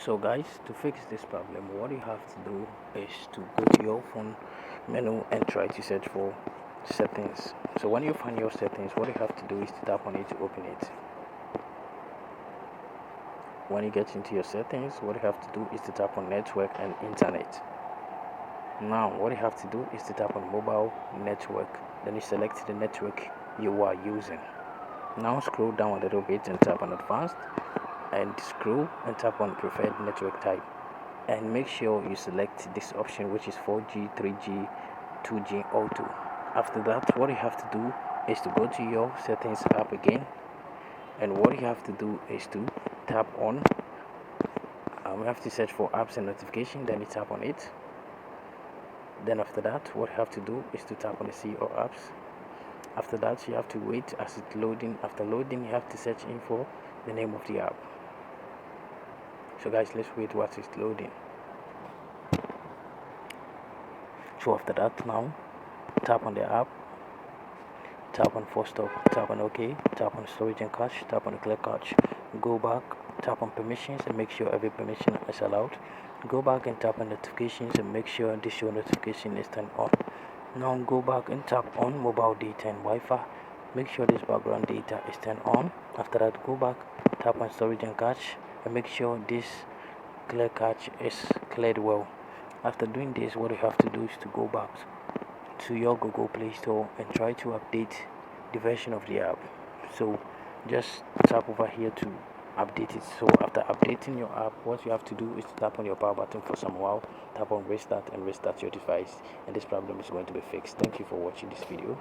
So guys, to fix this problem, what you have to do is to go to your phone menu and try to search for settings. So when you find your settings, what you have to do is to tap on it to open it. When you get into your settings, what you have to do is to tap on network and internet. Now what you have to do is to tap on mobile network, then you select the network you are using. Now scroll down a little bit and tap on advanced, and scroll and tap on preferred network type, and make sure you select this option, which is 4G, 3G, 2G, or 2. After that, what you have to do is to go to your settings app again, and what you have to do is to tap on we have to search for apps and notification, then you tap on it. Then after that, what you have to do is to tap on the see or apps. After that, you have to wait as it's loading. After loading, you have to search in for the name of the app. So guys, let's wait while it's loading. So after that, now tap on the app, tap on force stop, tap on OK, tap on storage and cache, tap on the clear cache, go back, tap on permissions and make sure every permission is allowed. Go back and tap on notifications and make sure this show notification is turned on. Now go back and tap on mobile data and Wi-Fi. Make sure this background data is turned on. After that, go back, tap on storage and cache and make sure this clear cache is cleared well. After doing this, what you have to do is to go back to your Google Play Store and try to update the version of the app. So just tap over here to update it. So after updating your app, what you have to do is to tap on your power button for some while, tap on restart and restart your device, and this problem is going to be fixed. Thank you for watching this video.